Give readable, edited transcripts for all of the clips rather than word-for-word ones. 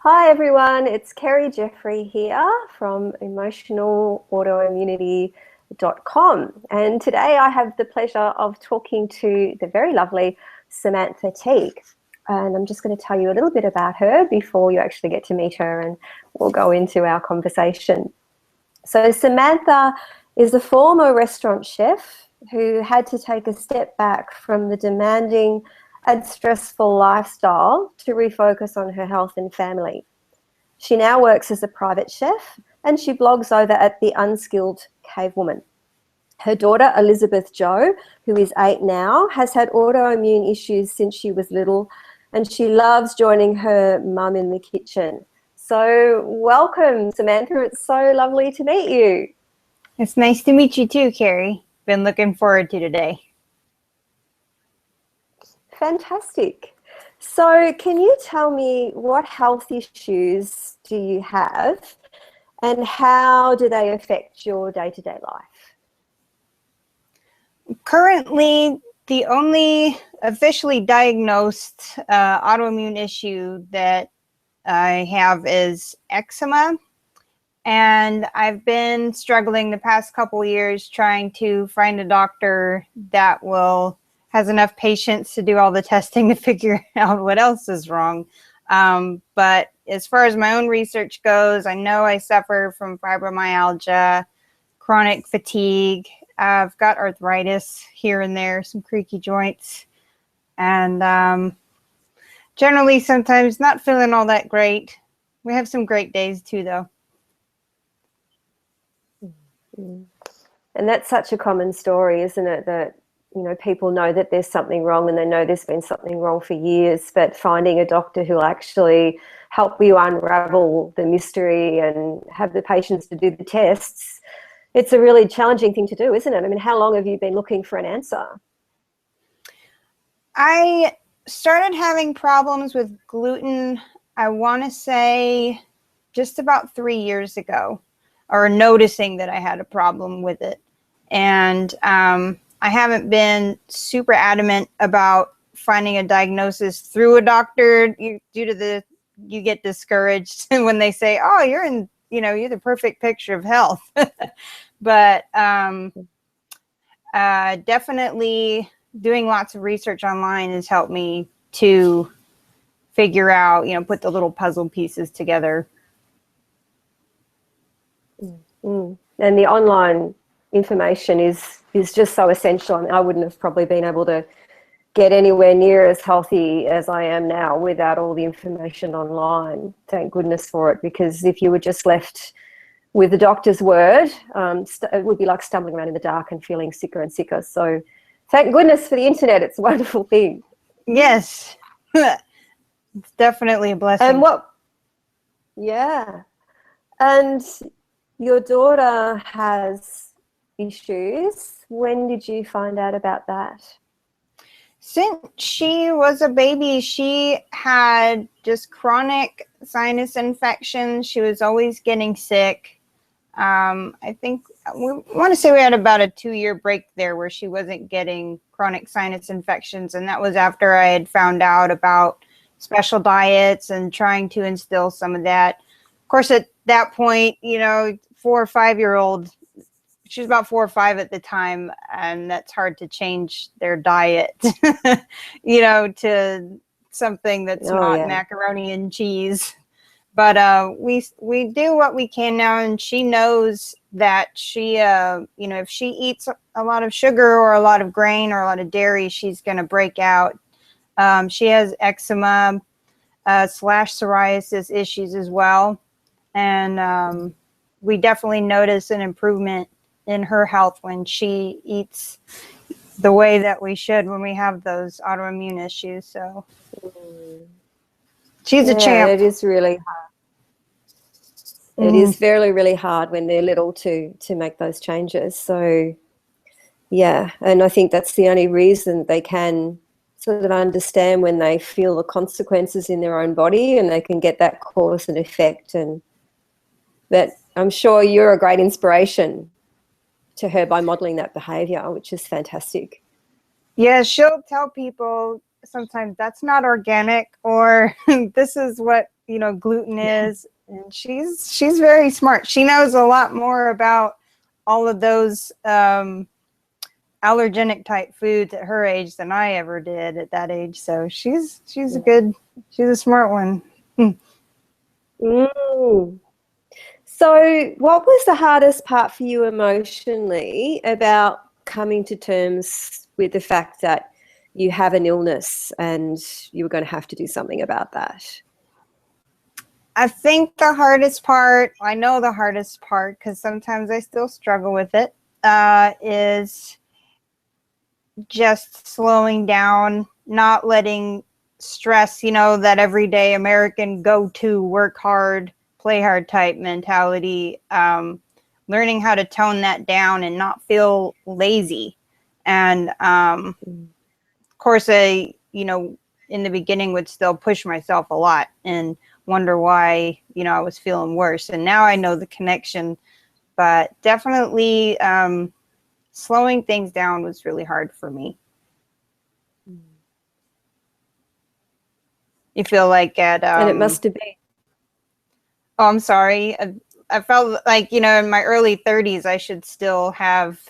Hi everyone, it's Kerry Jeffrey here from emotionalautoimmunity.com, and today I have the pleasure of talking to the very lovely Samantha Teague, and I'm just going to tell you a little bit about her before you actually get to meet her, and we'll go into our conversation. So Samantha is a former restaurant chef who had to take a step back from the demanding and stressful lifestyle to refocus on her health and family. She now works as a private chef and she blogs over at The Unskilled Cavewoman. Her daughter, Elizabeth Jo, who is 8 now, has had autoimmune issues since she was little, and she loves joining her mum in the kitchen. So welcome, Samantha. It's so lovely to meet you. It's nice to meet you too, Carrie. Been looking forward to today. Fantastic. So can you tell me what health issues do you have and how do they affect your day-to-day life? Currently, the only officially diagnosed autoimmune issue that I have is eczema. And I've been struggling the past couple years trying to find a doctor that has enough patience to do all the testing to figure out what else is wrong. But as far as my own research goes, I know I suffer from fibromyalgia, chronic fatigue. I've got arthritis here and there, some creaky joints, and generally sometimes not feeling all that great. We have some great days too, though. And that's such a common story, isn't it? That, you know, people know that there's something wrong and they know there's been something wrong for years, but finding a doctor who'll actually help you unravel the mystery and have the patience to do the tests, it's a really challenging thing to do, isn't it? I mean, how long have you been looking for an answer? I started having problems with gluten, I want to say just about 3 years ago, or noticing that I had a problem with it. And I haven't been super adamant about finding a diagnosis through a doctor you get discouraged when they say, oh, you're the perfect picture of health. But definitely doing lots of research online has helped me to figure out, put the little puzzle pieces together. And the online information is just so essential. I mean, I wouldn't have probably been able to get anywhere near as healthy as I am now without all the information online. Thank goodness for it, because if you were just left with the doctor's word, it would be like stumbling around in the dark and feeling sicker and sicker. So thank goodness for the internet. It's a wonderful thing. Yes. It's definitely a blessing. Yeah. And your daughter has issues. When did you find out about that? Since she was a baby, she had just chronic sinus infections. She was always getting sick. I think we want to say we had about a 2-year break there where she wasn't getting chronic sinus infections. And that was after I had found out about special diets and trying to instill some of that. Of course, at that point, 4 or 5-year-old, she was about 4 or 5 at the time, and that's hard to change their diet, to something that's not macaroni and cheese. But we do what we can now, and she knows that she, if she eats a lot of sugar or a lot of grain or a lot of dairy, she's going to break out. She has eczema / psoriasis issues as well, and we definitely notice an improvement in her health when she eats the way that we should when we have those autoimmune issues. So she's a champ. It is really hard. It is very, really hard when they're little to make those changes. So yeah, and I think that's the only reason they can sort of understand when they feel the consequences in their own body, and they can get that cause and effect. And that, I'm sure you're a great inspiration to her by modeling that behavior, which is fantastic. Yeah, she'll tell people sometimes that's not organic, or this is what gluten is. And she's very smart. She knows a lot more about all of those allergenic type foods at her age than I ever did at that age. So she's a smart one. Mm. So what was the hardest part for you emotionally about coming to terms with the fact that you have an illness and you were going to have to do something about that? I think the hardest part, I know the hardest part because sometimes I still struggle with it, is just slowing down, not letting stress, that everyday American go-to, work hard, play hard type mentality, learning how to tone that down and not feel lazy. And of course, I, in the beginning would still push myself a lot and wonder why, I was feeling worse. And now I know the connection, but definitely slowing things down was really hard for me. You feel like at and it must have been. Oh, I'm sorry. I felt like, in my early 30s, I should still have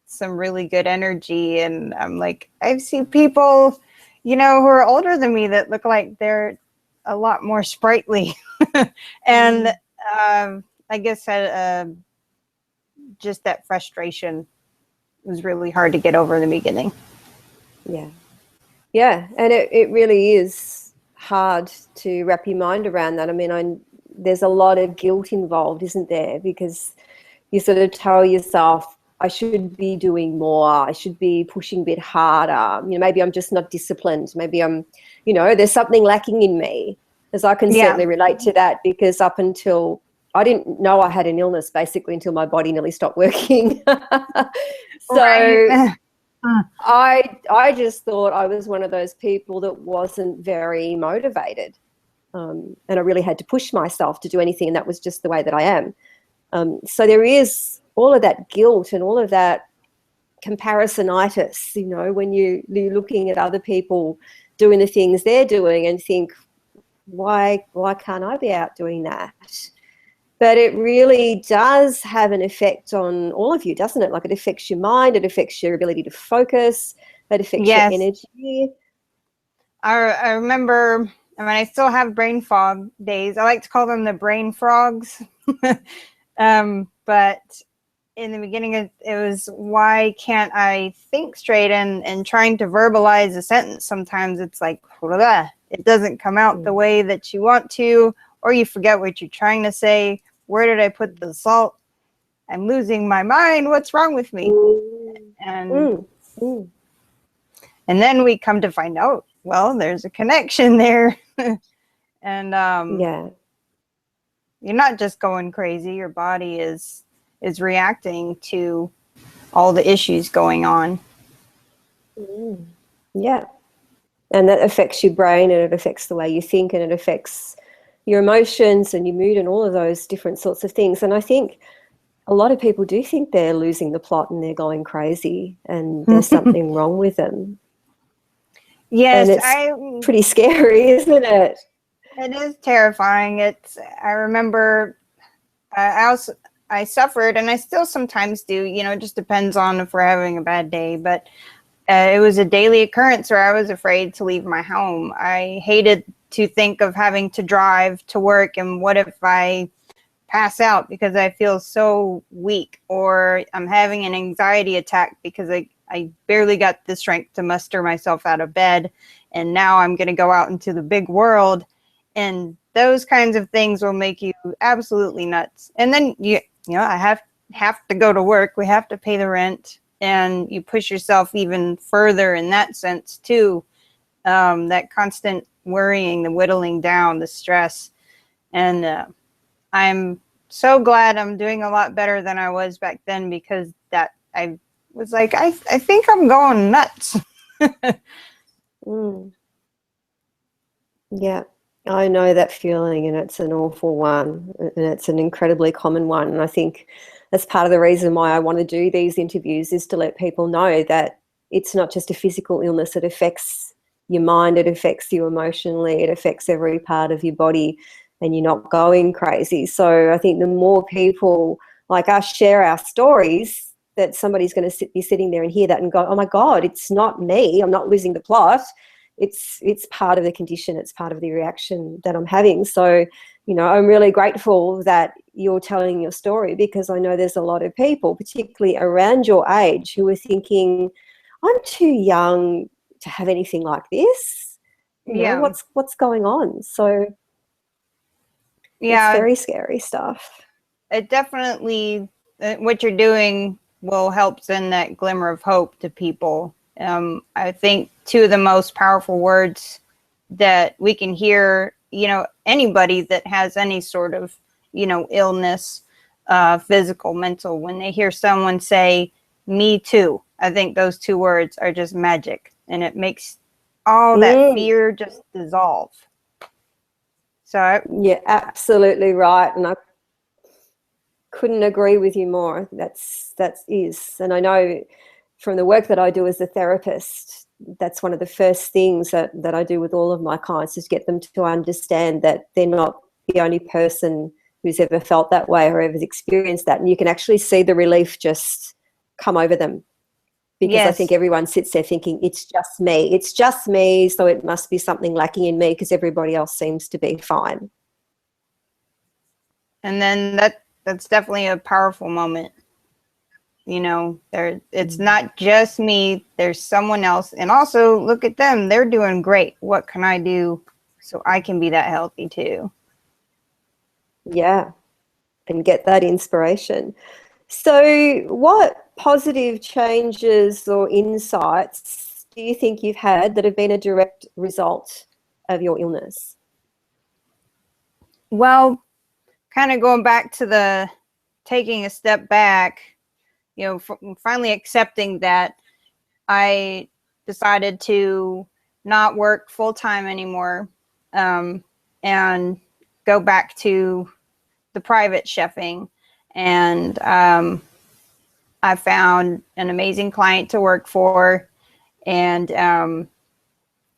some really good energy. And I'm like, I've seen people, who are older than me that look like they're a lot more sprightly. And I guess just that frustration was really hard to get over in the beginning. Yeah. Yeah. And it really is hard to wrap your mind around that. I mean, there's a lot of guilt involved, isn't there? Because you sort of tell yourself, I should be doing more. I should be pushing a bit harder. Maybe I'm just not disciplined. Maybe I'm, there's something lacking in me. As I can certainly relate to that, because up until I didn't know I had an illness basically until my body nearly stopped working. So right. I just thought I was one of those people that wasn't very motivated. And I really had to push myself to do anything, and that was just the way that I am. So there is all of that guilt and all of that comparisonitis, when you're looking at other people doing the things they're doing and think, why can't I be out doing that? But it really does have an effect on all of you, doesn't it? Like, it affects your mind, it affects your ability to focus, it affects your energy. I remember, I still have brain fog days. I like to call them the brain frogs. But in the beginning, it was, why can't I think straight? And trying to verbalize a sentence, sometimes it's like, it doesn't come out the way that you want to, or you forget what you're trying to say. Where did I put the salt? I'm losing my mind. What's wrong with me? And then we come to find out, well, there's a connection there. And you're not just going crazy. Your body is reacting to all the issues going on. Yeah. And that affects your brain, and it affects the way you think, and it affects your emotions and your mood and all of those different sorts of things. And I think a lot of people do think they're losing the plot and they're going crazy and there's something wrong with them. Yes, and it's pretty scary, isn't it? It is terrifying. I remember I suffered, and I still sometimes do, it just depends on if we're having a bad day, but it was a daily occurrence where I was afraid to leave my home. I hated to think of having to drive to work, and what if I pass out because I feel so weak, or I'm having an anxiety attack because I barely got the strength to muster myself out of bed, and now I'm going to go out into the big world. And those kinds of things will make you absolutely nuts. And then I have to go to work. We have to pay the rent, and you push yourself even further in that sense too. That constant worrying, the whittling down, the stress. And I'm so glad I'm doing a lot better than I was back then, because that I was like, I think I'm going nuts. Yeah. I know that feeling, and it's an awful one, and it's an incredibly common one. And I think that's part of the reason why I want to do these interviews, is to let people know that it's not just a physical illness. It affects your mind, it affects you emotionally, it affects every part of your body, and you're not going crazy. So I think the more people like us share our stories, that somebody's going to be sitting there and hear that and go, oh my God, it's not me. I'm not losing the plot. It's part of the condition. It's part of the reaction that I'm having. So, you know, I'm really grateful that you're telling your story, because I know there's a lot of people, particularly around your age, who are thinking, I'm too young to have anything like this. You know, Yeah. what's going on? So it's Yeah, very scary stuff. it definitely, what you're doing will help send that glimmer of hope to people. I think two of the most powerful words that we can hear, you know, anybody that has any sort of, you know, illness, physical, mental, when they hear someone say, me too, I think those two words are just magic, and it makes all that fear just dissolve. So You're absolutely right. And I couldn't agree with you more. That is. And I know from the work that I do as a therapist, that's one of the first things that I do with all of my clients, is get them to understand that they're not the only person who's ever felt that way or ever experienced that. And you can actually see the relief just come over them, because I think yes. everyone sits there thinking, it's just me. It's just me, so it must be something lacking in me because everybody else seems to be fine. And then that's definitely a powerful moment. You know, it's not just me, there's someone else. And also look at them, they're doing great. What can I do so I can be that healthy too? Yeah, and get that inspiration. So what positive changes or insights do you think you've had that have been a direct result of your illness? Well, kind of going back to the taking a step back, you know, finally accepting that I decided to not work full time anymore, and go back to the private chefing. And I found an amazing client to work for, and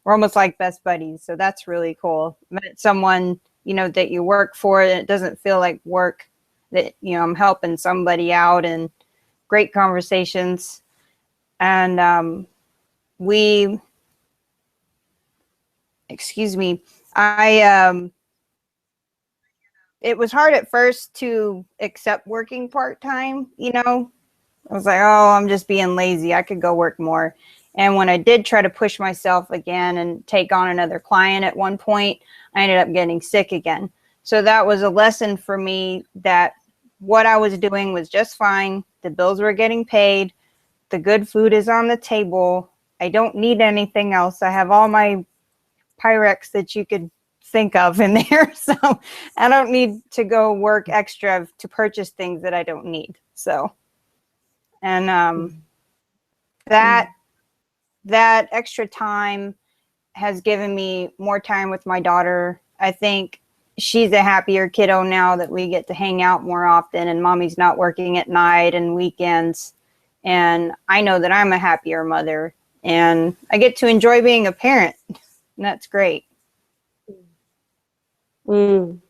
we're almost like best buddies. So that's really cool. Met someone, you know, that you work for, and it doesn't feel like work, that, you know, I'm helping somebody out, and great conversations. And we, excuse me, it was hard at first to accept working part-time, you know. I was like, oh, I'm just being lazy. I could go work more. And when I did try to push myself again and take on another client at one point, I ended up getting sick again. So that was a lesson for me that what I was doing was just fine. The bills were getting paid. The good food is on the table. I don't need anything else. I have all my Pyrex that you could think of in there. So I don't need to go work extra to purchase things that I don't need. So, and that extra time has given me more time with my daughter. I think she's a happier kiddo now that we get to hang out more often, and mommy's not working at night and weekends. And I know that I'm a happier mother, and I get to enjoy being a parent. And that's great. Mm,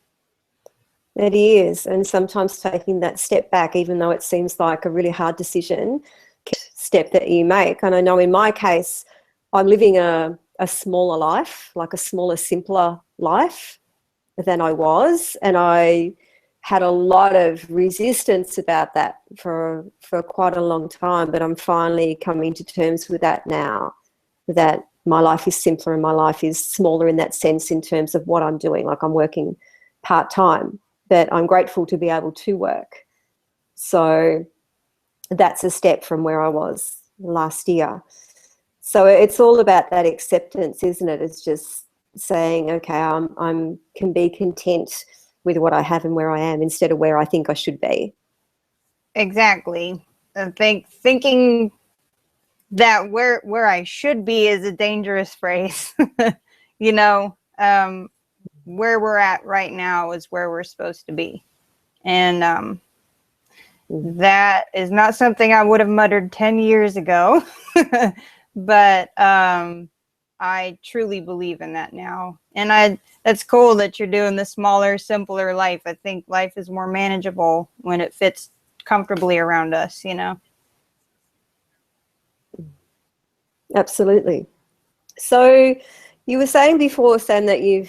it is. And sometimes taking that step back, even though it seems like a really hard decision, step that you make. And I know in my case, I'm living a smaller life, like a smaller, simpler life than I was. And I had a lot of resistance about that for quite a long time. But I'm finally coming to terms with that now, that my life is simpler and my life is smaller in that sense, in terms of what I'm doing. Like, I'm working part-time, but I'm grateful to be able to work. So that's a step from where I was last year. So it's all about that acceptance, isn't it? It's just saying, okay, I'm can be content with what I have and where I am, instead of where I think I should be. Exactly. I think thinking that where I should be is a dangerous phrase. You know, where we're at right now is where we're supposed to be. And that is not something I would have muttered 10 years ago. But I truly believe in that now. And that's cool that you're doing the smaller, simpler life. I think life is more manageable when it fits comfortably around us, you know? Absolutely. So you were saying before, Sam, that you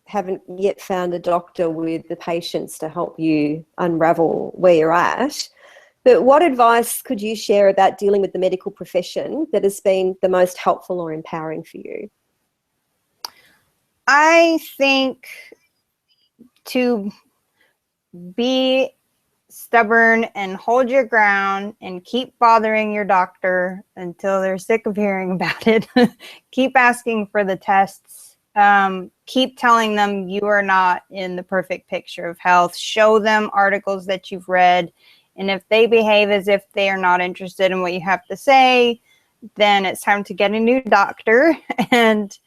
haven't yet found a doctor with the patience to help you unravel where you're at. But what advice could you share about dealing with the medical profession that has been the most helpful or empowering for you? I think to be stubborn and hold your ground and keep bothering your doctor until they're sick of hearing about it. Keep asking for the tests. Keep telling them you are not in the perfect picture of health. Show them articles that you've read. And if they behave as if they are not interested in what you have to say, then it's time to get a new doctor and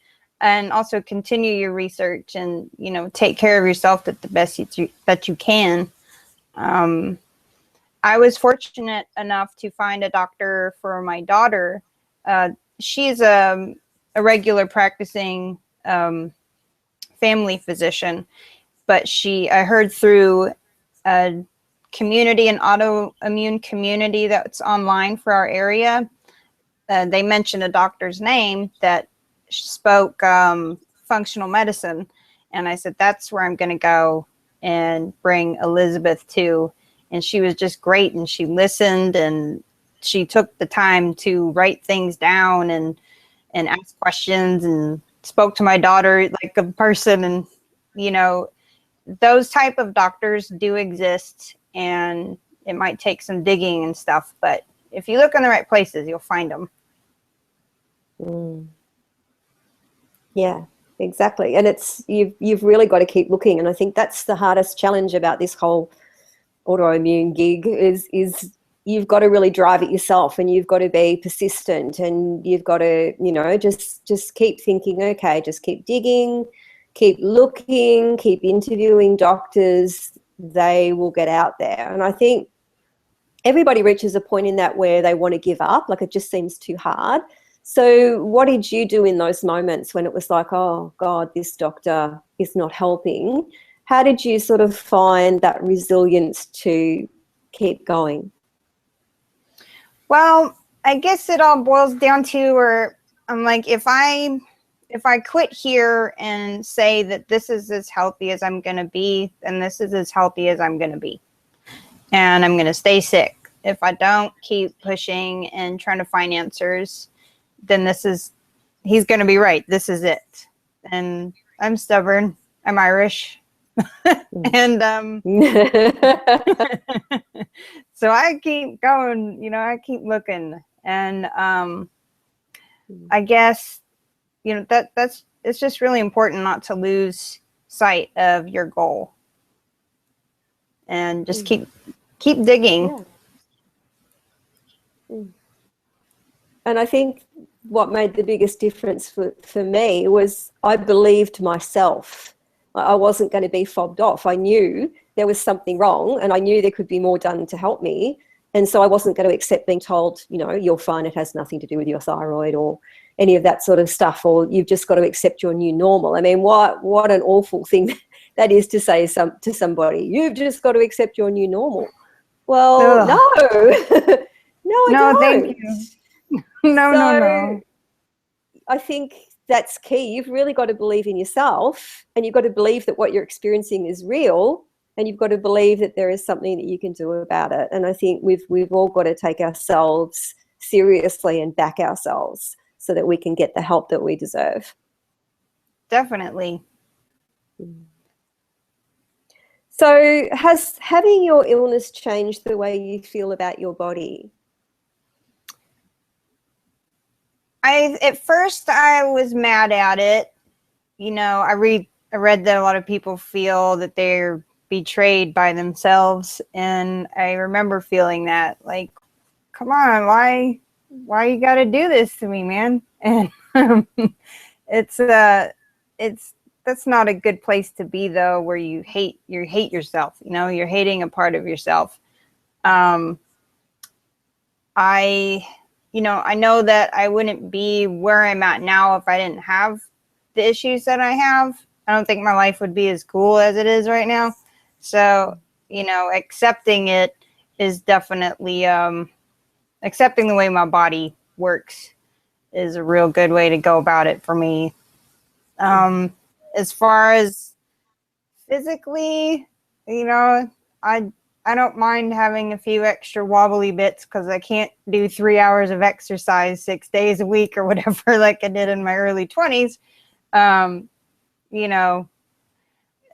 also continue your research and, you know, take care of yourself at the best that you can. I was fortunate enough to find a doctor for my daughter. She's a regular practicing family physician, but I heard through a community, an autoimmune community that's online for our area. They mentioned a doctor's name that spoke functional medicine. And I said, that's where I'm going to go and bring Elizabeth to. And she was just great. And she listened and she took the time to write things down and ask questions and spoke to my daughter like a person. And, you know, those type of doctors do exist, and it might take some digging and stuff, but if you look in the right places, you'll find them. Mm. Yeah, exactly. And it's you've really got to keep looking. And I think that's the hardest challenge about this whole autoimmune gig is you've got to really drive it yourself, and you've got to be persistent, and you've got to, you know, just keep thinking, okay, just keep digging, keep looking, keep interviewing doctors. They will get out there. And I think everybody reaches a point in that where they want to give up, like it just seems too hard. So what did you do in those moments when it was like, oh God, this doctor is not helping? How did you sort of find that resilience to keep going? Well, I guess it all boils down to where I'm like, if I quit here and say that this is as healthy as I'm going to be, then this is as healthy as I'm going to be. And I'm going to stay sick. If I don't keep pushing and trying to find answers, then he's going to be right. This is it. And I'm stubborn. I'm Irish. And so I keep going, you know, I keep looking. And I guess, you know, it's just really important not to lose sight of your goal. And just keep digging. Yeah. And I think what made the biggest difference for me was I believed myself. I wasn't going to be fobbed off. I knew there was something wrong, and I knew there could be more done to help me. And so I wasn't going to accept being told, you know, you're fine, it has nothing to do with your thyroid or any of that sort of stuff, or you've just got to accept your new normal. I mean, what an awful thing that is to say to somebody. You've just got to accept your new normal. Well, Ugh. no. No, I don't. Thank you. No. I think that's key. You've really got to believe in yourself, and you've got to believe that what you're experiencing is real, and you've got to believe that there is something that you can do about it. And I think we've all got to take ourselves seriously and back ourselves so that we can get the help that we deserve. Definitely. So has having your illness changed the way you feel about your body? At first I was mad at it. You know, I read that a lot of people feel that they're betrayed by themselves, and I remember feeling that, like, come on, why you got to do this to me, man? And that's not a good place to be, though, where you hate yourself. You know, you're hating a part of yourself. I I know that I wouldn't be where I'm at now if I didn't have the issues that I have. I don't think my life would be as cool as it is right now. So, accepting it is definitely, accepting the way my body works is a real good way to go about it for me. As far as physically, I don't mind having a few extra wobbly bits because I can't do 3 hours of exercise 6 days a week or whatever like I did in my early 20s.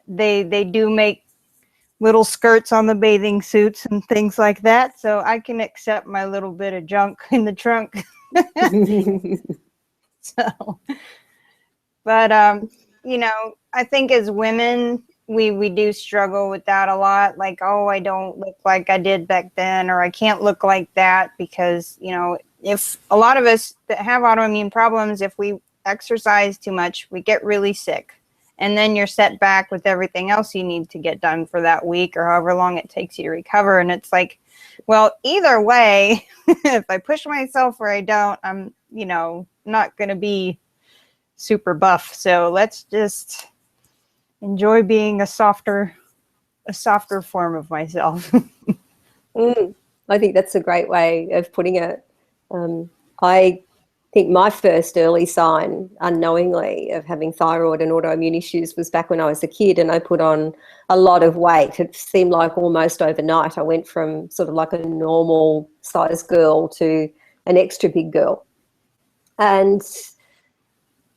They do make little skirts on the bathing suits and things like that, so I can accept my little bit of junk in the trunk. So, but I think as women, we do struggle with that a lot. Like, oh, I don't look like I did back then, or I can't look like that because, if a lot of us that have autoimmune problems, if we exercise too much, we get really sick. And then you're set back with everything else you need to get done for that week or however long it takes you to recover. And it's like, well, either way, if I push myself or I don't, I'm, not going to be super buff. So let's just enjoy being a softer form of myself. I think that's a great way of putting it. I think my first early sign, unknowingly, of having thyroid and autoimmune issues was back when I was a kid, and I put on a lot of weight. It seemed like almost overnight I went from sort of like a normal size girl to an extra big girl. And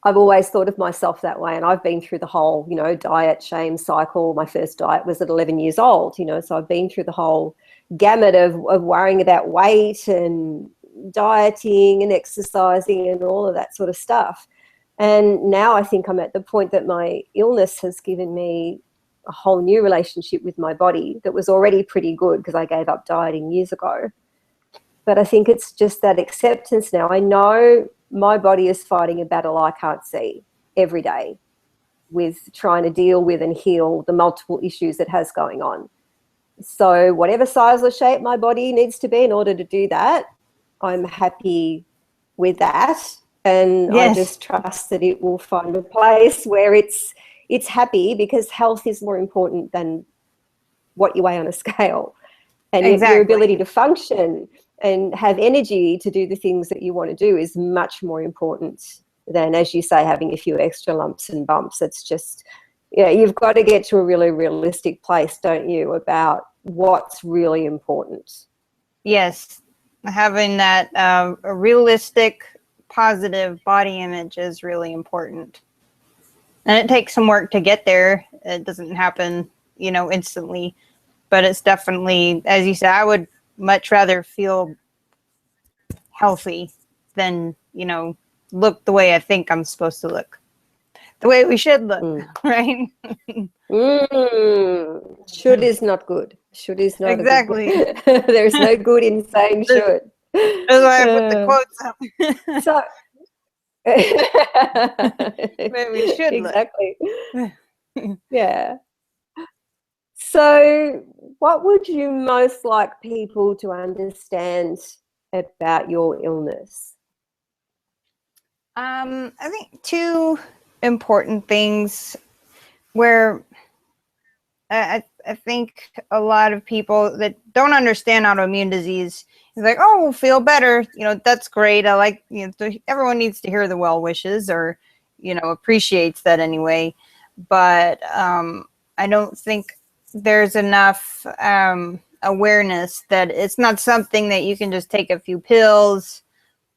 I've always thought of myself that way, and I've been through the whole, diet shame cycle. My first diet was at 11 years old, so I've been through the whole gamut of worrying about weight and dieting and exercising and all of that sort of stuff. And now I think I'm at the point that my illness has given me a whole new relationship with my body that was already pretty good because I gave up dieting years ago. But I think it's just that acceptance now. I know my body is fighting a battle I can't see every day with trying to deal with and heal the multiple issues it has going on. So whatever size or shape my body needs to be in order to do that, I'm happy with that. And Yes. I just trust that it will find a place where it's happy, because health is more important than what you weigh on a scale. And Exactly. your ability to function and have energy to do the things that you want to do is much more important than, as you say, having a few extra lumps and bumps. It's just, you've got to get to a really realistic place, don't you, about what's really important. Yes. Having that a realistic, positive body image is really important. And it takes some work to get there. It doesn't happen, instantly. But it's definitely, as you said, I would much rather feel healthy than, look the way I think I'm supposed to look. The way we should look, right? Should is not good. Should is not exactly. Good. There's no good in saying should. That's why I put the quotes up. So where we should exactly. Yeah. So what would you most like people to understand about your illness? I think two important things where I think a lot of people that don't understand autoimmune disease is like, oh, we'll feel better. That's great. I like, everyone needs to hear the well wishes or, appreciates that anyway. But I don't think there's enough awareness that it's not something that you can just take a few pills,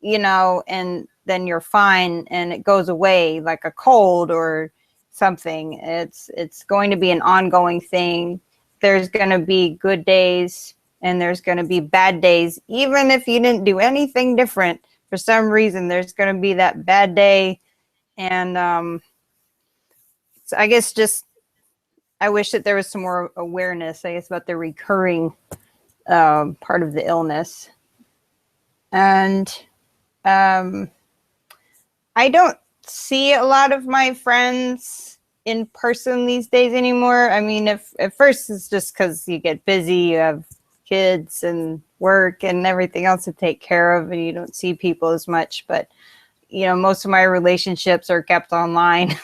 and then you're fine and it goes away like a cold or something. It's going to be an ongoing thing. There's going to be good days and there's going to be bad days. Even if you didn't do anything different, for some reason, there's going to be that bad day. And so I guess I wish that there was some more awareness, I guess, about the recurring part of the illness. And I don't see a lot of my friends in person these days anymore. I mean, if at first it's just because you get busy, you have kids and work and everything else to take care of, and you don't see people as much. But most of my relationships are kept online.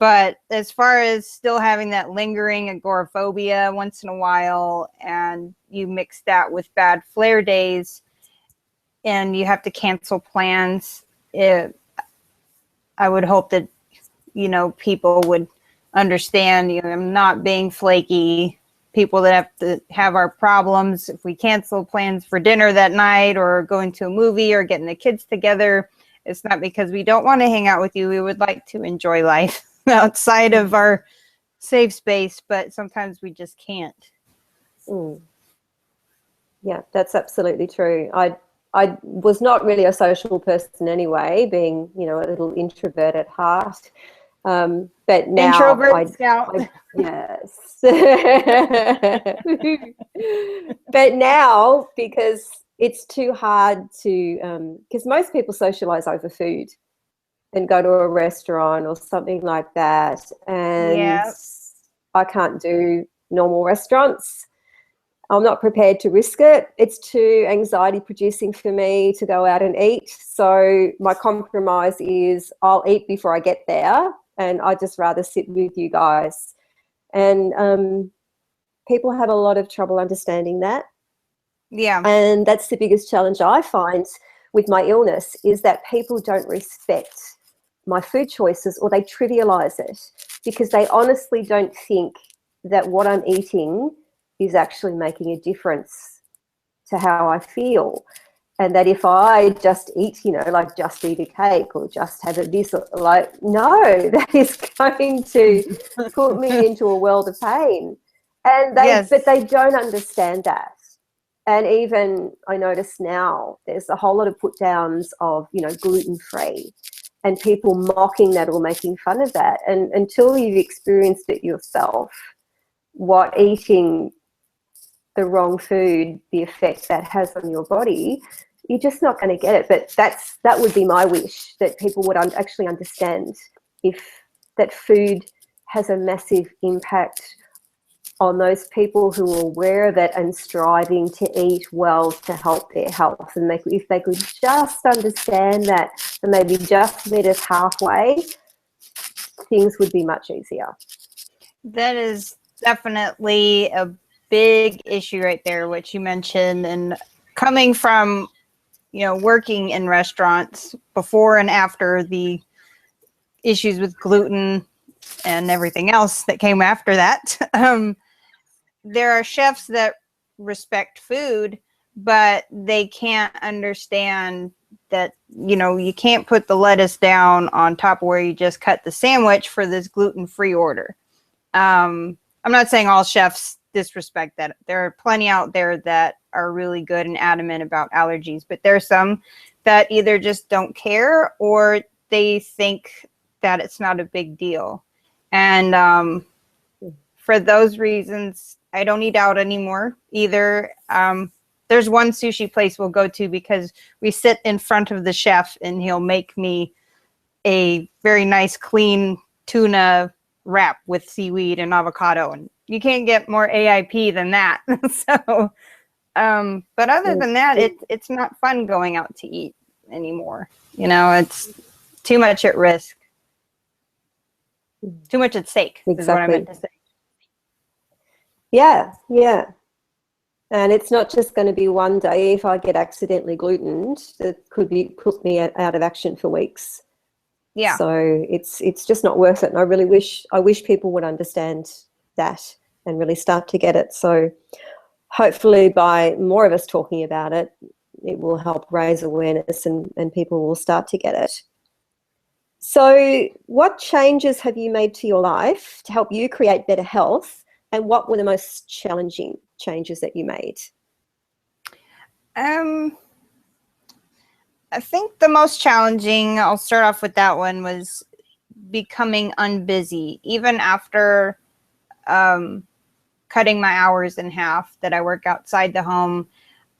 But as far as still having that lingering agoraphobia once in a while, and you mix that with bad flare days, and you have to cancel plans, I would hope that people would understand. I'm not being flaky. People that have to have our problems, if we cancel plans for dinner that night or going to a movie or getting the kids together, it's not because we don't want to hang out with you. We would like to enjoy life outside of our safe space, but sometimes we just can't. Yeah, that's absolutely true. I was not really a social person anyway, being a little introvert at heart. But now Introvert scout. yes. But now, because it's too hard to, because most people socialize over food and go to a restaurant or something like that. And I can't do normal restaurants. I'm not prepared to risk it. It's too anxiety producing for me to go out and eat. So my compromise is I'll eat before I get there, and I just rather sit with you guys. And people have a lot of trouble understanding that. Yeah. And that's the biggest challenge I find with my illness, is that people don't respect my food choices, or they trivialize it because they honestly don't think that what I'm eating is actually making a difference to how I feel. And that if I just eat, like just eat a cake or just have a this, like, no, that is going to put me into a world of pain. And but they don't understand that. And even I notice now there's a whole lot of put downs of, gluten-free, and people mocking that or making fun of that. And until you've experienced it yourself, what eating the wrong food, the effect that has on your body, you're just not going to get it. But that would be my wish, that people would actually understand that food has a massive impact on those people who are aware of it and striving to eat well to help their health. And if they could just understand that and maybe just meet us halfway, things would be much easier. That is definitely a big issue right there, which you mentioned. And coming from, working in restaurants before and after the issues with gluten and everything else that came after that, there are chefs that respect food, but they can't understand that, you can't put the lettuce down on top of where you just cut the sandwich for this gluten-free order. I'm not saying all chefs disrespect that. There are plenty out there that are really good and adamant about allergies, but there are some that either just don't care or they think that it's not a big deal. And for those reasons, I don't eat out anymore either. There's one sushi place we'll go to because we sit in front of the chef and he'll make me a very nice, clean tuna wrap with seaweed and avocado. And you can't get more AIP than that. So, but other than that, it's not fun going out to eat anymore. It's too much at risk. Too much at stake, exactly. Is what I meant to say. Yeah. And it's not just going to be one day. If I get accidentally glutened, it could put me out of action for weeks. Yeah. So it's just not worth it. And I wish people would understand that and really start to get it. So hopefully by more of us talking about it, it will help raise awareness and people will start to get it. So what changes have you made to your life to help you create better health? And what were the most challenging changes that you made? I think the most challenging, I'll start off with that one, was becoming unbusy. Even after cutting my hours in half that I work outside the home,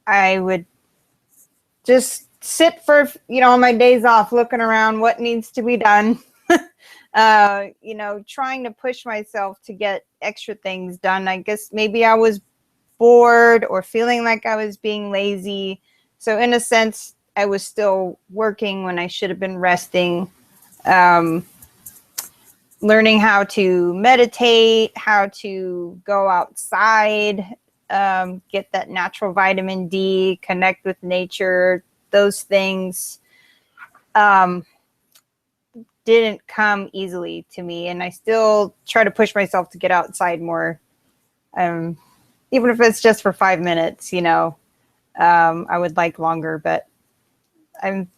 I would just sit for, on my days off, looking around what needs to be done. Trying to push myself to get extra things done. I guess maybe I was bored or feeling like I was being lazy. So in a sense, I was still working when I should have been resting. Learning how to meditate, how to go outside, get that natural vitamin D, connect with nature, those things didn't come easily to me. And I still try to push myself to get outside more, even if it's just for 5 minutes, you know. I would like longer, but I'm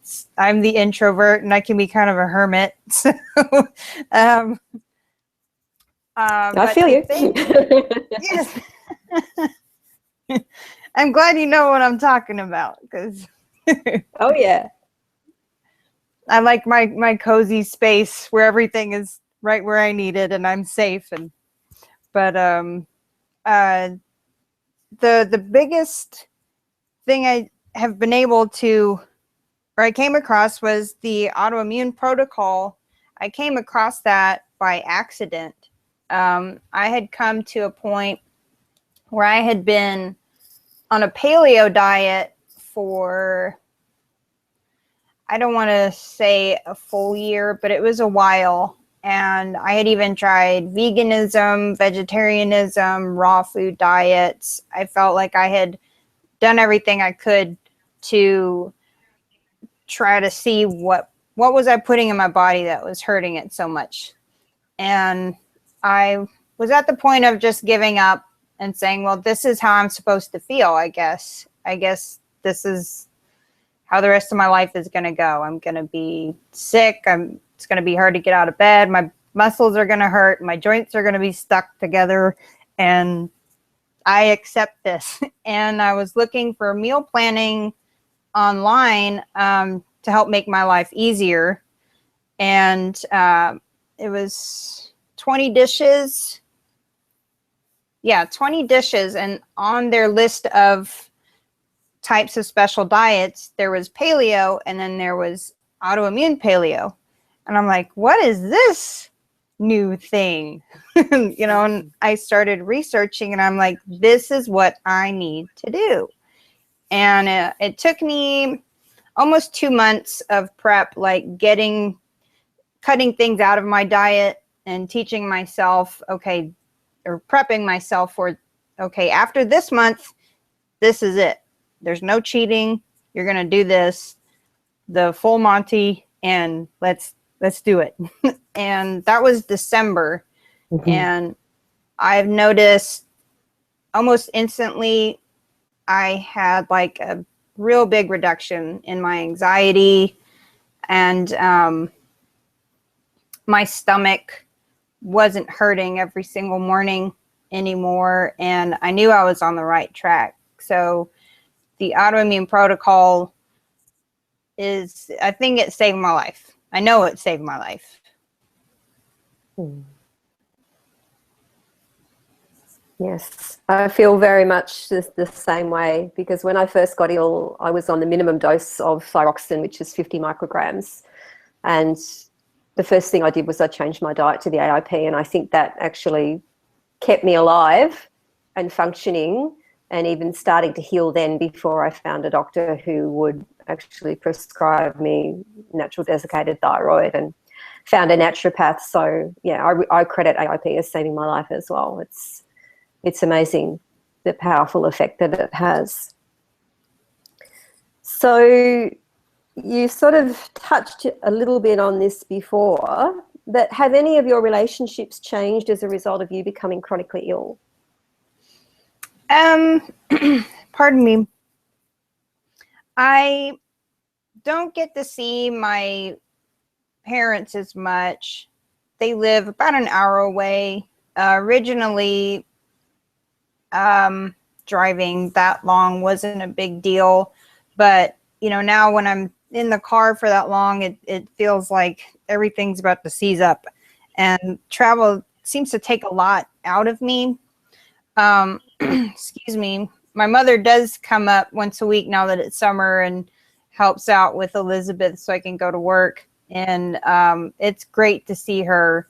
the introvert and I can be kind of a hermit. So, I feel you. Yes. I'm glad you know what I'm talking about, because Oh yeah. I like my cozy space where everything is right where I need it and I'm safe. But the biggest thing I have been able to, or I came across, was the autoimmune protocol. I came across that by accident. I had come to a point where I had been on a paleo diet for, I don't want to say a full year, but it was a while. And I had even tried veganism, vegetarianism, raw food diets. I felt like I had done everything I could to try to see what was I putting in my body that was hurting it so much. And I was at the point of just giving up and saying, well, this is how I'm supposed to feel, I guess. I guess this is how the rest of my life is going to go. I'm going to be sick. It's going to be hard to get out of bed. My muscles are going to hurt. My joints are going to be stuck together. And I accept this. And I was looking for meal planning online to help make my life easier. And it was 20 dishes. Yeah, 20 dishes. And on their list of types of special diets, there was paleo, and then there was autoimmune paleo. And I'm like, what is this new thing? You know, and I started researching, and I'm like, this is what I need to do. And it took me almost 2 months of prep, like cutting things out of my diet and teaching myself, okay, or prepping myself for, okay, after this month, this is it. There's no cheating. You're going to do this, the full Monty, and let's do it. And that was December. Mm-hmm. And I've noticed almost instantly I had like a real big reduction in my anxiety, and my stomach wasn't hurting every single morning anymore. And I knew I was on the right track. So the autoimmune protocol is, I think it saved my life. I know it saved my life. Yes, I feel very much the same way, because when I first got ill, I was on the minimum dose of thyroxine, which is 50 micrograms. And the first thing I did was I changed my diet to the AIP, and I think that actually kept me alive and functioning and even starting to heal then, before I found a doctor who would actually prescribe me natural desiccated thyroid, and found a naturopath. So yeah, I credit AIP as saving my life as well. It's amazing the powerful effect that it has. So you sort of touched a little bit on this before, but have any of your relationships changed as a result of you becoming chronically ill? Pardon me. I don't get to see my parents as much. They live about an hour away. Originally, driving that long wasn't a big deal, but you know, now when I'm in the car for that long, it feels like everything's about to seize up, and travel seems to take a lot out of me. Excuse me. My mother does come up once a week now that it's summer and helps out with Elizabeth so I can go to work. And it's great to see her.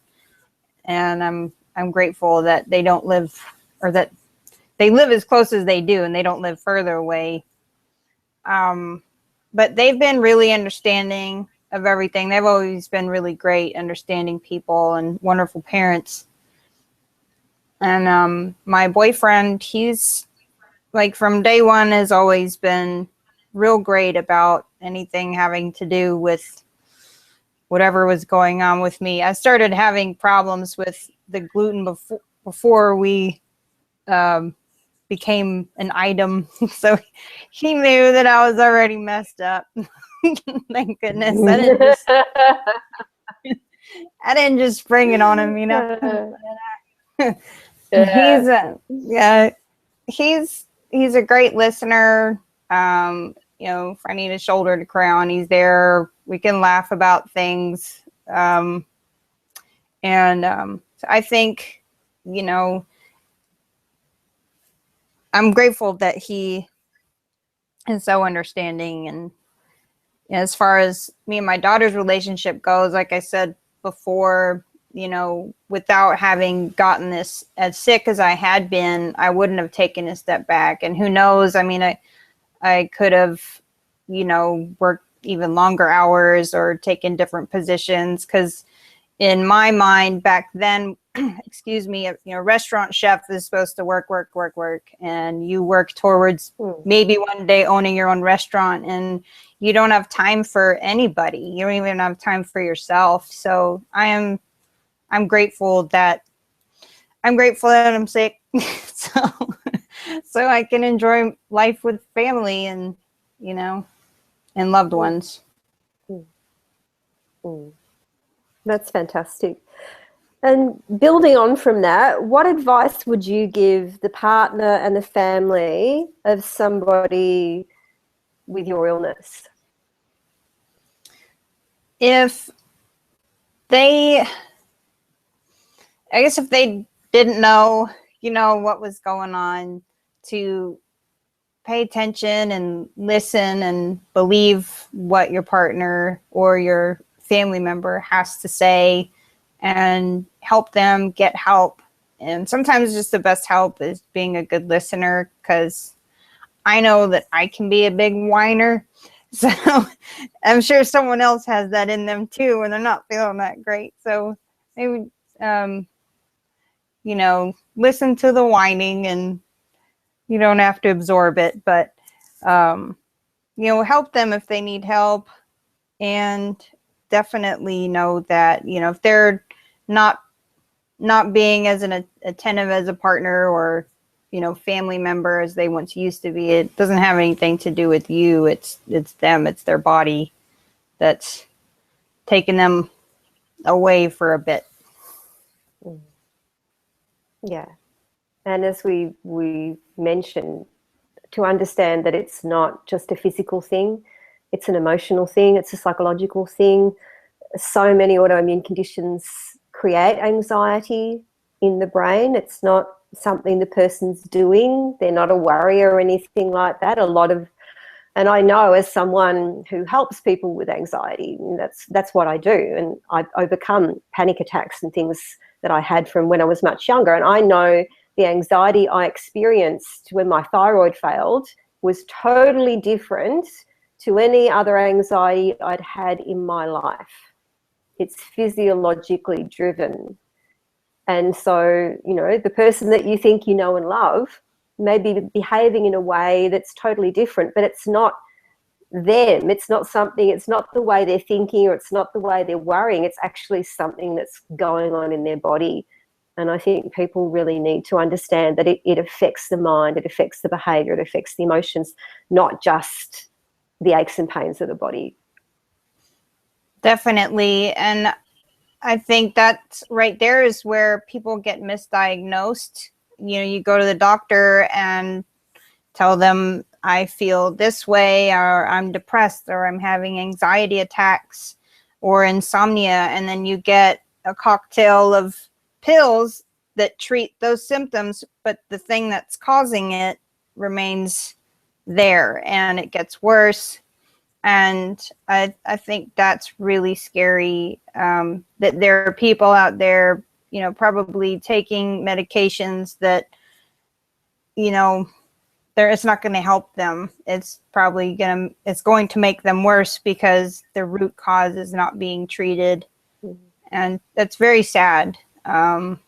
And I'm grateful that they don't live, or that they live as close as they do, and they don't live further away. But they've been really understanding of everything. They've always been really great, understanding people, and wonderful parents. And my boyfriend, he's like from day one has always been real great about anything having to do with whatever was going on with me. I started having problems with the gluten before we became an item. So he knew that I was already messed up. Thank goodness. I didn't just spring it on him, you know. Yeah. He's a great listener. You know, if I need a shoulder to cry on, he's there. We can laugh about things. So I think, you know, I'm grateful that he is so understanding. And as far as me and my daughter's relationship goes, like I said before, you know, without having gotten this as sick as I had been, I wouldn't have taken a step back. And who knows? I mean, I could have, you know, worked even longer hours or taken different positions, because in my mind back then, excuse me, you know, restaurant chef is supposed to work, and you work towards maybe one day owning your own restaurant, and you don't have time for anybody. You don't even have time for yourself. So I'm grateful that I'm sick, so I can enjoy life with family and, you know, and loved ones. That's fantastic. And building on from that, what advice would you give the partner and the family of somebody with your illness? If they didn't know, you know, what was going on, to pay attention and listen and believe what your partner or your family member has to say, and help them get help. And sometimes just the best help is being a good listener, because I know that I can be a big whiner. So I'm sure someone else has that in them too, and they're not feeling that great. So maybe, you know, listen to the whining, and you don't have to absorb it, but, you know, help them if they need help. And definitely know that, you know, if they're not being as attentive as a partner or, you know, family member as they once used to be, it doesn't have anything to do with you. It's them. It's their body that's taking them away for a bit. Yeah. And as we mentioned, to understand that it's not just a physical thing, it's an emotional thing, it's a psychological thing. So many autoimmune conditions create anxiety in the brain. It's not something the person's doing. They're not a worrier or anything like that. And I know, as someone who helps people with anxiety, that's what I do. And I've overcome panic attacks and things that I had from when I was much younger. And I know the anxiety I experienced when my thyroid failed was totally different to any other anxiety I'd had in my life. It's physiologically driven. And so, you know, the person that you think you know and love may be behaving in a way that's totally different, but it's not them. It's not the way they're thinking, or it's not the way they're worrying. It's actually something that's going on in their body. And I think people really need to understand that it affects the mind, it affects the behavior, it affects the emotions, not just the aches and pains of the body. Definitely. And I think that right there is where people get misdiagnosed. You know, you go to the doctor and tell them, I feel this way, or I'm depressed, or I'm having anxiety attacks or insomnia. And then you get a cocktail of pills that treat those symptoms, but the thing that's causing it remains there, and it gets worse. And I think that's really scary, that there are people out there, you know, probably taking medications that you know, it's not going to help them. It's going to make them worse because the root cause is not being treated. Mhm. And that's very sad. I've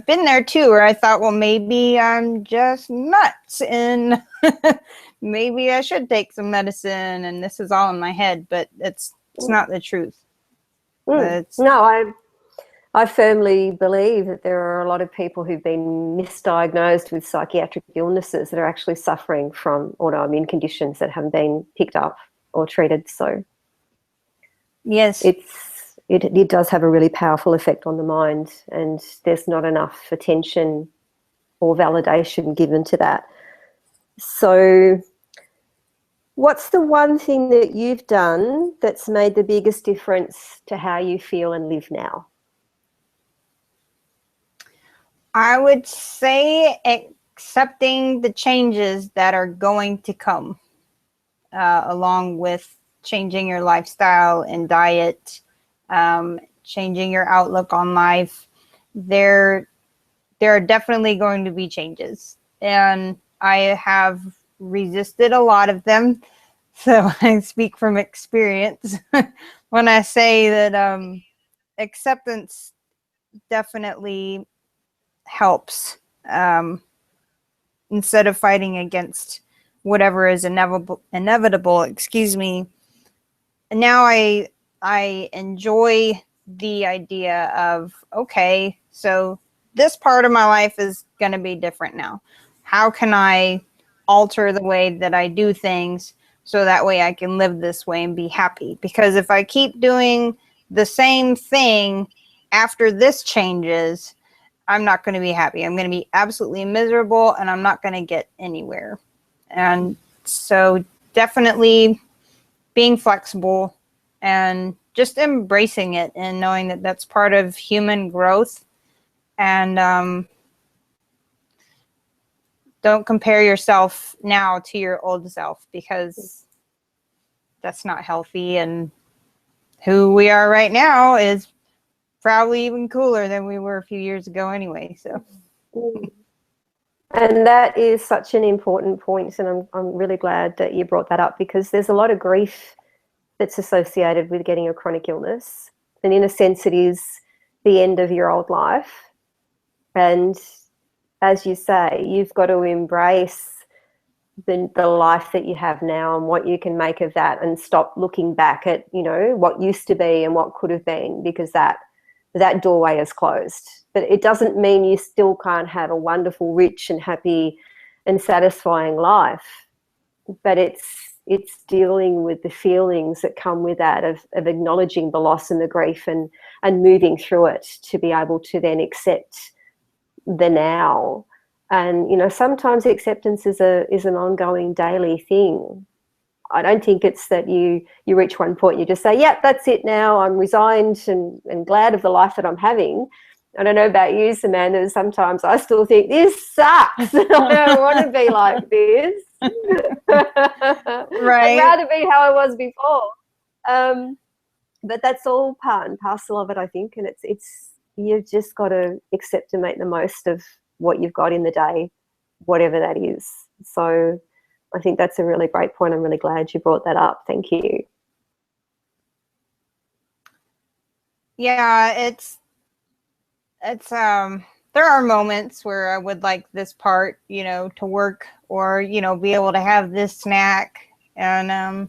been there too, where I thought, well, maybe I'm just nuts and maybe I should take some medicine and this is all in my head, but it's not the truth. No, I firmly believe that there are a lot of people who've been misdiagnosed with psychiatric illnesses that are actually suffering from autoimmune conditions that haven't been picked up or treated. So yes, it does have a really powerful effect on the mind, and there's not enough attention or validation given to that. So what's the one thing that you've done that's made the biggest difference to how you feel and live now? I would say accepting the changes that are going to come, along with changing your lifestyle and diet, changing your outlook on life. There are definitely going to be changes, and I have resisted a lot of them. So I speak from experience when I say that acceptance definitely helps, instead of fighting against whatever is inevitable. Excuse me. Now I enjoy the idea of, okay, so this part of my life is going to be different now. How can I alter the way that I do things so that way I can live this way and be happy? Because if I keep doing the same thing after this changes, I'm not going to be happy. I'm going to be absolutely miserable and I'm not going to get anywhere. And so definitely being flexible and just embracing it and knowing that that's part of human growth. And don't compare yourself now to your old self, because that's not healthy. And who we are right now is probably even cooler than we were a few years ago anyway. So. And that is such an important point, and I'm really glad that you brought that up, because there's a lot of grief that's associated with getting a chronic illness, and in a sense it is the end of your old life. And as you say, you've got to embrace the life that you have now and what you can make of that, and stop looking back at, you know, what used to be and what could have been, because that doorway is closed. But it doesn't mean you still can't have a wonderful, rich and happy and satisfying life. But it's dealing with the feelings that come with that, of acknowledging the loss and the grief, and moving through it to be able to then accept the now. And, you know, sometimes acceptance is an ongoing daily thing. I don't think it's that you reach one point, you just say, yep, that's it now, I'm resigned and glad of the life that I'm having. I don't know about you, Samantha, sometimes I still think this sucks. I don't want to be like this. Right. I'd rather be how I was before. But that's all part and parcel of it, I think. And it's you've just got to accept and make the most of what you've got in the day, whatever that is. So I think that's a really great point. I'm really glad you brought that up. Thank you. Yeah, it's there are moments where I would like this part, you know, to work, or, you know, be able to have this snack. And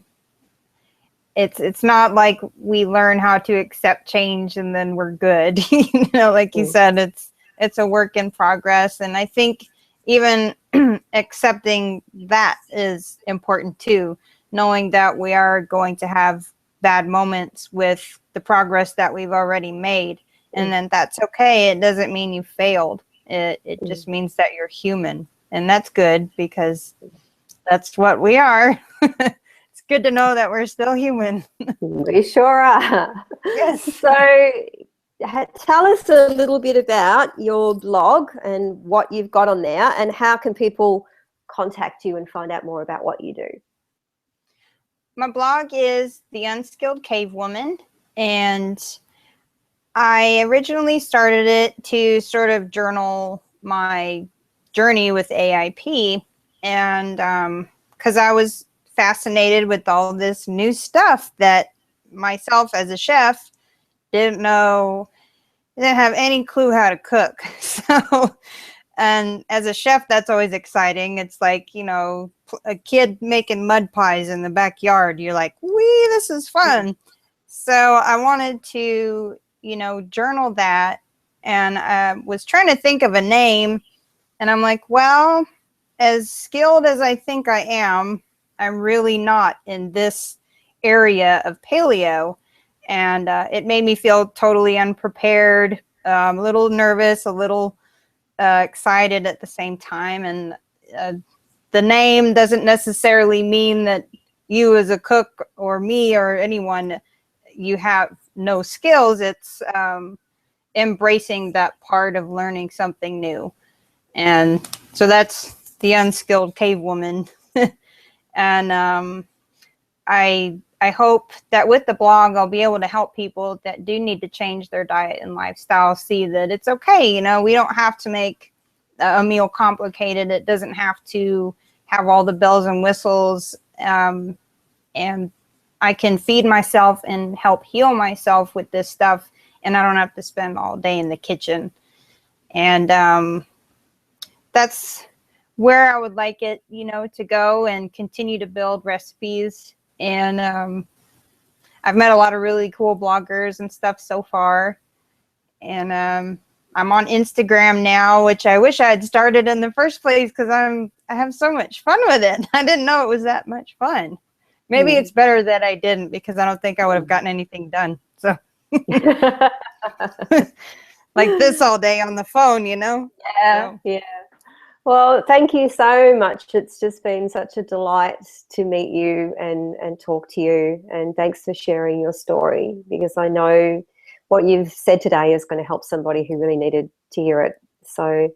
it's not like we learn how to accept change and then we're good. You know, like you said, it's a work in progress. And I think even accepting that is important too, knowing that we are going to have bad moments with the progress that we've already made. And then that's okay. It doesn't mean you failed. It just means that you're human. And that's good, because that's what we are. It's good to know that we're still human. We sure are. Yes. So tell us a little bit about your blog and what you've got on there, and how can people contact you and find out more about what you do? My blog is The Unskilled Cave Woman, and I originally started it to sort of journal my journey with AIP, and because I was fascinated with all this new stuff that myself as a chef didn't have any clue how to cook. So, and as a chef, that's always exciting. It's like, you know, a kid making mud pies in the backyard. You're like, wee, this is fun. So I wanted to, you know, journal that, and I was trying to think of a name, and I'm like, well, as skilled as I think I am, I'm really not in this area of paleo. And it made me feel totally unprepared, a little nervous, a little excited at the same time. And the name doesn't necessarily mean that you as a cook or me or anyone, you have no skills. It's embracing that part of learning something new. And so that's the unskilled cave woman. And I hope that with the blog, I'll be able to help people that do need to change their diet and lifestyle see that it's okay. You know, we don't have to make a meal complicated. It doesn't have to have all the bells and whistles. And I can feed myself and help heal myself with this stuff, and I don't have to spend all day in the kitchen. And that's where I would like it, you know, to go, and continue to build recipes. And I've met a lot of really cool bloggers and stuff so far. And I'm on Instagram now, which I wish I had started in the first place, because I have so much fun with it. I didn't know it was that much fun. Maybe it's better that I didn't, because I don't think I would have gotten anything done. So like this all day on the phone, you know? Yeah, so. Yeah. Well, thank you so much. It's just been such a delight to meet you and talk to you. And thanks for sharing your story, because I know what you've said today is going to help somebody who really needed to hear it. So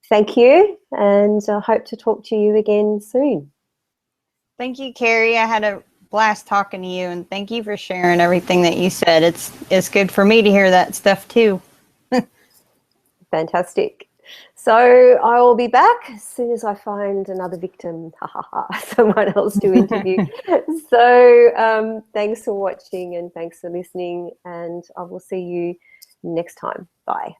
thank you, and I hope to talk to you again soon. Thank you, Carrie. I had a blast talking to you, and thank you for sharing everything that you said. It's good for me to hear that stuff too. Fantastic. So I will be back as soon as I find another victim, someone else to interview. So thanks for watching, and thanks for listening, and I will see you next time. Bye.